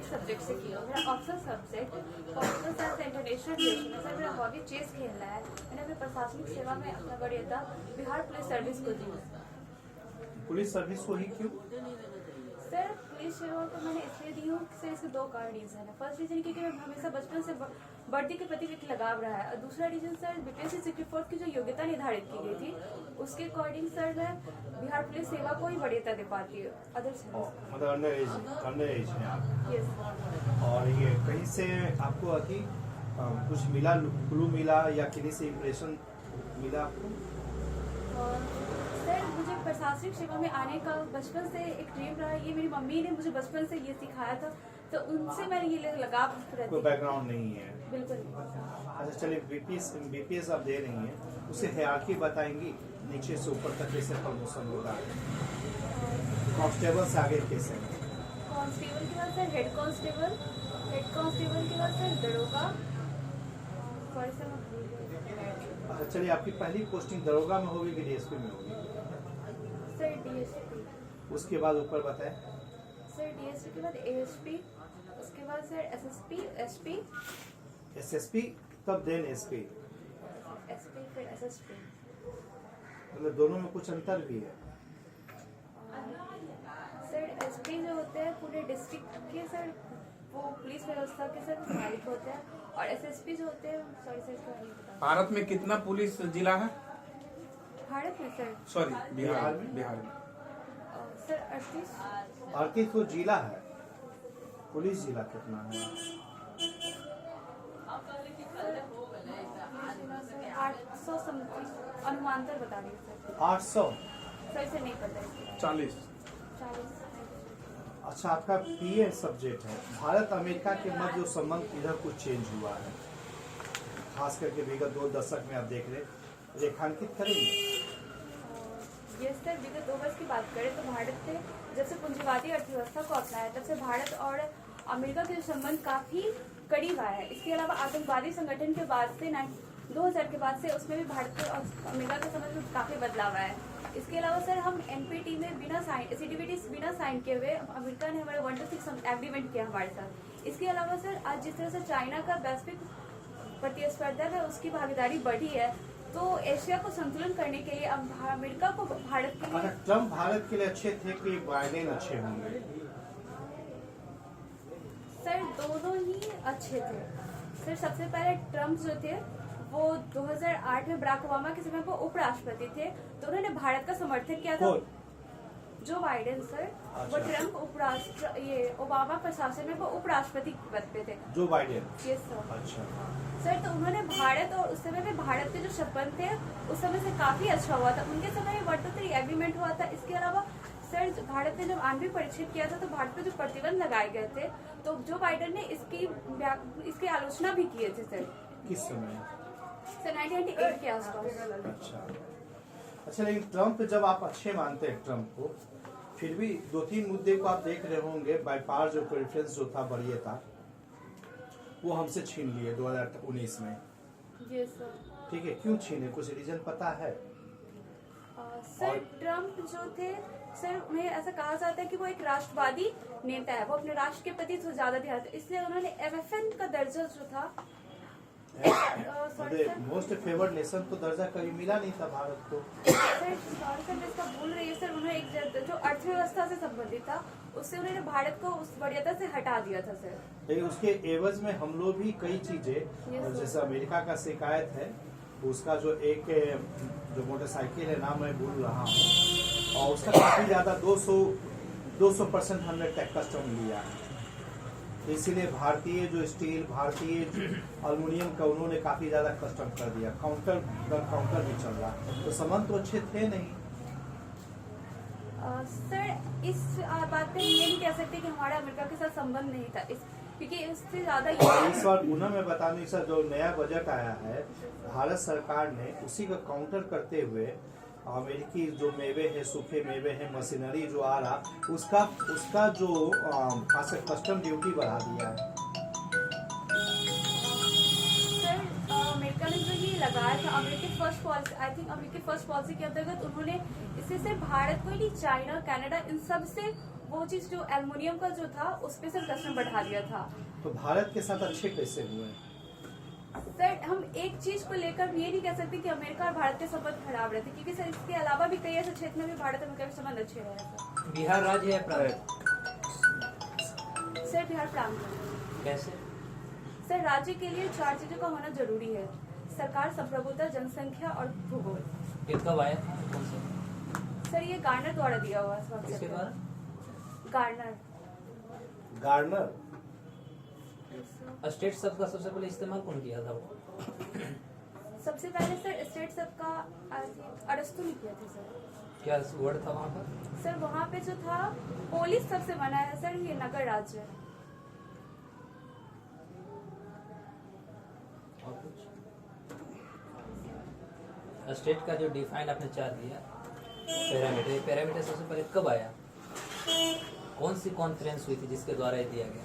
एक सब्जेक्ट से किया हूँ। मेरा optional subject political science international relation है सर। मेरा हॉबी चेस खेलना है। मैंने अपनी प्रशासनिक सेवा में अपना वरीयता बिहार पुलिस सर्विस को दी। पुलिस सर्विस को ही क्यों? सर पुलिस सेवा को मैंने इसलिए दी हूँ सर, इसके दो कारण रीजन है। फर्स्ट रीजन क्योंकि मैं हमेशा बचपन से वर्दी के प्रति एक लगाव रहा है, और दूसरा रीजन सर बीपीएससी 64 की जो योग्यता निर्धारित की गई थी उसके अकॉर्डिंग सर मैं बिहार पुलिस सेवा को ही वरीयता दे पाती हूँ अदर से। मतलब अंडर एज हैं आप। यस। और ये कहीं से आपको अभी कुछ मिला, क्लू मिला या किसी से इम्प्रेशन मिला आपको? सर मुझे प्रशासनिक सेवा में आने का बचपन से एक ड्रीम रहा है। ये मेरी मम्मी ने मुझे बचपन से ये सिखाया था, तो उनसे मैंने ये लगाव रहती। कोई बैकग्राउंड नहीं है? बिल्कुल। अच्छा चलिए, बीपीएस आप दे रही हैं, उसे हायरार्की बताएंगी नीचे से ऊपर तक कैसे प्रमोशन होगा? कांस्टेबल से आगे कैसे? कांस्टेबल के बाद sir head constable, head constable के बाद सर दरोगा। अच्छा चलिए, आपकी पहली पोस्टिंग दरोगा में होगी कि डीएसपी में होगी? Sir DSP. उसके बाद ऊपर बताएं। सर डीएसपी के बाद एएसपी, उसके बाद सर एसएसपी, एसपी, एसएसपी, तब देन एसपी, एसपी फिर एसएसपी। मतलब दोनों में कुछ अंतर भी है? सर एसपी जो होते हैं पूरे डिस्ट्रिक्ट के सर, वो पुलिस व्यवस्था के सर मालिक होते हैं, और एसएसपी जो होते हैं सॉरी सर इसका नहीं पता। भारत में कितना पुलिस जिला है? भारत में सर सॉरी बिहार में। सर 38। 38 तो जिला है, पुलिस जिला कितना है? 800 समथिंग अनुमानतर बता दीजिए सर। 800? सर इसे नहीं पता है। 40। 40। अच्छा, आपका पीए सब्जेक्ट है। भारत अमेरिका के मध्य जो संबंध इधर कुछ चेंज हुआ है, खास करके विगत 2 दशक में आप देख रहे, रेखांकित करेंगे? ये सर विगत 2 वर्ष की बात करें तो भारत ने जब से पूंजीवादी अर्थव्यवस्था को अपनाया तब से भारत और अमेरिका के संबंध काफी करीब आया है। इसके अलावा आतंकवादी संगठन के बाद से 2000 के बाद से उसमें भी भारत और अमेरिका के संबंध में काफी बदलाव आया है। इसके अलावा सर हम एनपीटी में बिना साइन किए हुए अमेरिका ने हमारे 126 एग्रीमेंट किया हमारे साथ। इसके अलावा सर आज जिस तरह से चाइना का वैश्विक प्रतिस्पर्धा में उसकी भागीदारी बढ़ी है, तो एशिया को संतुलन करने के लिए अब अमेरिका को भारत के लिए। ट्रम्प भारत के लिए अच्छे थे कि बाइडेन अच्छे होंगे? सर दोनों ही अच्छे थे सर। सबसे पहले ट्रम्प जो थे वो 2008 में बराक ओबामा के समय वो उपराष्ट्रपति थे, तो उन्होंने भारत का समर्थन किया था। जो बाइडेन सर, वो ट्रम्प ये ओबामा प्रशासन में वो उपराष्ट्रपति पद पे थे। Joe Biden? Yes sir. अच्छा सर, तो उन्होंने भारत और उस समय में भारत के जो संबंध थे उस समय से काफी अच्छा हुआ था। उनके समय में 123 एग्रीमेंट हुआ था। इसके अलावा सर भारत ने जब आणविक परीक्षण किया था तो भारत पर जो प्रतिबंध लगाए गए थे, तो जो बाइडेन ने इसकी आलोचना भी किए थे सर। किस समय? सर 1998 के आसपास। अच्छा, लेकिन ट्रम्प, जब आप अच्छे मानते हैं ट्रम्प को, फिर भी 2-3 मुद्दे को आप देख रहे होंगे। बाईपार जो प्रेफरेंस जो था, वरीयता, वो हमसे छीन लिए 2019 में। जी सर। ठीक है, क्यों छीने? कुछ रीजन पता है? सर ट्रम्प जो थे सर, उन्हें ऐसा कहा जाता है कि वो एक राष्ट्रवादी नेता है, वो अपने राष्ट्र के प्रति तो ज्यादा ध्यान देते, इसलिए उन्होंने एमएफएन का दर्जा जो था मोस्ट फेवर्ड नेशन तो दर्जा कभी मिला नहीं था भारत को। सर मैं इसका भूल रही है सर। उन्होंने एक जो अर्थव्यवस्था से संबंधित था उससे उन्होंने भारत को उस वरीयता से हटा दिया था सर। लेकिन उसके एवज में हम लोग भी कई चीजें, जैसे अमेरिका का शिकायत है, उसका जो जो मोटरसाइकिल है, नाम मैं भूल रहा हूँ, और उसका काफी ज्यादा 200% हमने टैक्स कस्टम लिया है। इसीलिए भारतीय जो स्टील, भारतीय एल्युमिनियम का उन्होंने काफी ज्यादा कस्टम कर दिया। काउंटर भी चल रहा, तो संबंध तो अच्छे थे नहीं। सर इस बात पे ये नहीं कह सकते कि हमारा अमेरिका के साथ संबंध नहीं था, क्योंकि उससे ज्यादा इस बार पुनः मैं बता दूं, सर जो नया बजट आया है, भारत सरकार ने उसी का काउंटर करते हुए अमेरिकी जो मेवे है, सूखे मेवे है, मशीनरी जो आ रहा, उसका जो खास कस्टम ड्यूटी बढ़ा दिया है। सर अमेरिका ने जो ये लगाया था अमेरिकी फर्स्ट पॉलिसी, आई थिंक अमेरिकी फर्स्ट पॉलिसी के अंतर्गत उन्होंने इससे सिर्फ भारत को ही नहीं, चाइना, कनाडा, इन सब से वो चीज जो एल्युमिनियम का जो था उस पे सर कसम बढ़ा दिया था। तो भारत के साथ अच्छे कैसे हुए? सर हम एक चीज को लेकर ये नहीं कह सकते कि अमेरिका और भारत के संबंध खराब रहते, क्योंकि सर इसके अलावा भी कई ऐसे क्षेत्र में भी भारत अमेरिका के संबंध अच्छे रहे सर। बिहार राज्य है प्रांत? सर बिहार प्रांत है। कैसे? सर राज्य के लिए 4 चीजों का होना जरूरी है: सरकार, संप्रभुता, जनसंख्या और भूगोल। ये कब आया था? कौन से? सर ये गार्नर द्वारा दिया हुआ है इस किसके वक्त। द्वारा? गार्नर। गार्नर स्टेट शब्द का सबसे पहले इस्तेमाल कौन किया था वो? सबसे पहले सर स्टेट सबका अरस्तु ने किया था सर। क्या वर्ड था वहाँ पर? सर वहाँ पे जो था पोलिस सबसे बना है सर, ये नगर राज्य। और कुछ? स्टेट का जो डिफाइन आपने 4 दिया पैरामीटर, पैरामीटर सबसे पहले कब आया? कौन सी कॉन्फ्रेंस हुई थी जिसके द्वारा ये दिया गया?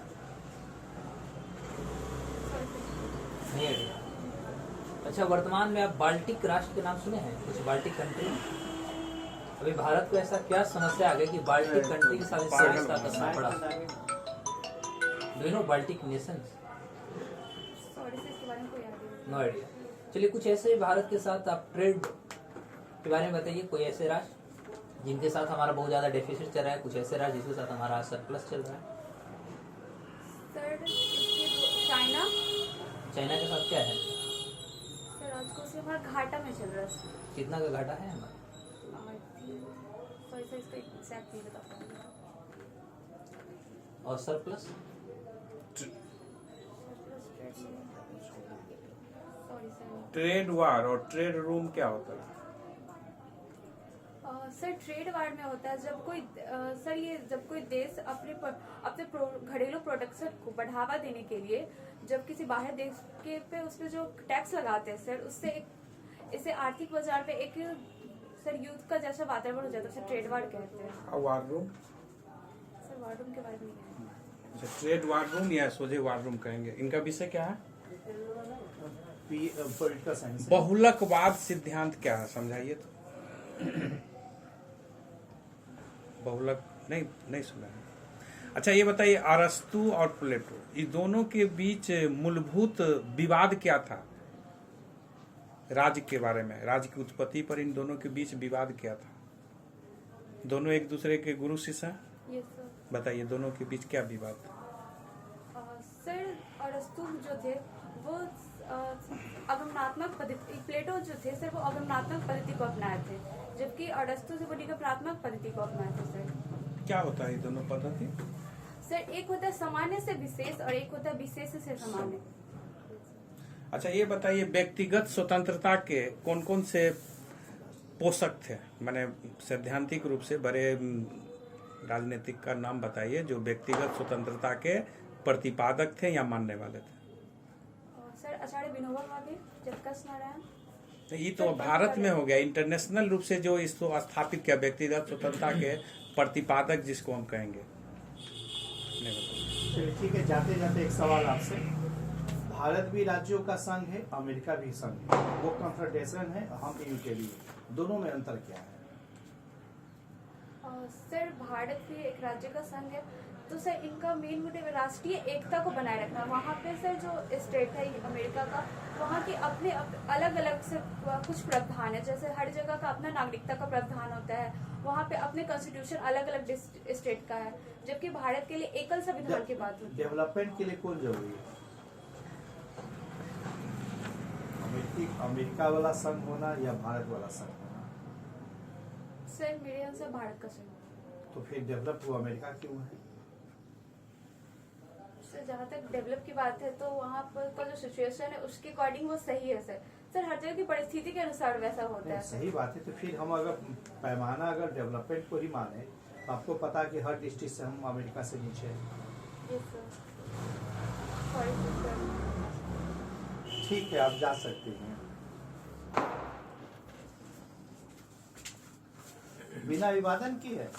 नहीं आइडिया। अच्छा, वर्तमान में आप बाल्टिक राष्ट्र के नाम सुने हैं? कुछ बाल्टिक कंट्री? अभी भारत को ऐसा क्या समस्या आ गई कि बाल्टिक कंट्री के साथ इससे रिश्ता करना पड़ा? Do you know Baltic nations? Sorry sir इसके बारे में कोई आइडिया नहीं। No idea. चलिए, कुछ ऐसे भारत के साथ आप ट्रेड के बारे में बताइए। कोई ऐसे राष्ट्र जिनके साथ हमारा बहुत ज्यादा डेफिसिट चल रहा है, कुछ ऐसे राष्ट्र जिसके साथ हमारा सरप्लस चल रहा है? सर इसके चाइना। चाइना के साथ क्या है? सर आज को से हमारा घाटा में चल रहा है। कितना का घाटा है हमारा? सॉरी सर इसका एग्जैक्ट नहीं बता पाऊंगा। और surplus? Sorry sir. Trade war और ट्रेड रूम क्या होता है? सर ट्रेड वार में होता है जब कोई सर ये जब कोई देश अपने घरेलू प्रोडक्शन को बढ़ावा देने के लिए जब किसी बाहर देश के पे उस पे जो टैक्स लगाते हैं सर, उससे इसे आर्थिक बाजार पे एक सर युद्ध का जैसा वातावरण हो जाता है, सर ट्रेड वार कहते हैं। और war room? Sir war room के बारे में नहीं है। अच्छा, ट्रेड वार रूम या सोझे वार रूम कहेंगे। इनका विषय क्या है? Political science. बहुलकवाद सिद्धांत क्या है, समझाइए तो। बहुलक नहीं सुना है। अच्छा, ये बताइए, अरस्तु और प्लेटो, इस दोनों के बीच मूलभूत विवाद क्या था? राज्य के बारे में, राज्य की उत्पत्ति पर इन दोनों के बीच विवाद क्या था? दोनों एक दूसरे के गुरु शिष्य हैं? Yes sir. बताइए, दोनों के बीच क्या विवाद था? सर अरस्तु जो थे वो अगमनात्मक पद्धति, प्लेटो जो थे सर वो अगमनात्मक पद्धति को अपनाए थे, जबकि अरस्तु से बोली प्राथमिक पद्धति को अपनाए थे सर। क्या होता है ये दोनों पद्धति? सर एक होता है सामान्य से विशेष और एक होता है विशेष से सामान्य। अच्छा, ये बताइए, व्यक्तिगत स्वतंत्रता के कौन कौन से पोषक थे? माने सैद्धांतिक रूप से बड़े राजनीतिक का नाम बताइए जो व्यक्तिगत स्वतंत्रता के प्रतिपादक थे या मानने वाले थे। सर आचार्य विनोबा भावे, जगप्रकाश नारायण। ये तो भारत में हो गया। इंटरनेशनल रूप से जो इसको स्थापित किया व्यक्तिगत स्वतंत्रता के प्रतिपादक जिसको हम कहेंगे। चलिए ठीक है, जाते जाते एक सवाल आपसे। भारत भी राज्यों का संघ है, अमेरिका भी संघ है, वो कॉन्फेडरेशन है, हम यूं के लिए, दोनों में अंतर क्या है? सर भारत भी एक राज्य का संघ है, तो सर इनका मेन मोटिव राष्ट्रीय एकता को बनाए रखना। वहाँ पे सर जो स्टेट है अमेरिका का, वहाँ की अपने अलग अलग से कुछ प्रावधान है, जैसे हर जगह का अपना नागरिकता का प्रावधान होता है, वहाँ पे अपने कॉन्स्टिट्यूशन अलग अलग स्टेट का है, जबकि भारत के लिए एकल संविधान की बात होती है। डेवलपमेंट के लिए कौन जरूरी है? अमेरिका वाला संघ होना या भारत वाला संघ होना? सर मेरे अनुसार भारत का संघ। तो फिर डेवलप हुआ अमेरिका क्यों है? सर जहाँ तक डेवलप की बात है तो वहाँ पर का जो सिचुएशन है उसके अकॉर्डिंग वो सही है सर। सर हर जगह की परिस्थिति के अनुसार वैसा होता है। सही बात है। तो फिर हम अगर पैमाना अगर डेवलपमेंट को ही माने तो आपको पता कि हर डिस्ट्रिक्ट से हम अमेरिका से नीचे हैं। Yes sir. Sorry sir. ठीक है, आप जा सकते हैं। बिना विवादन की है।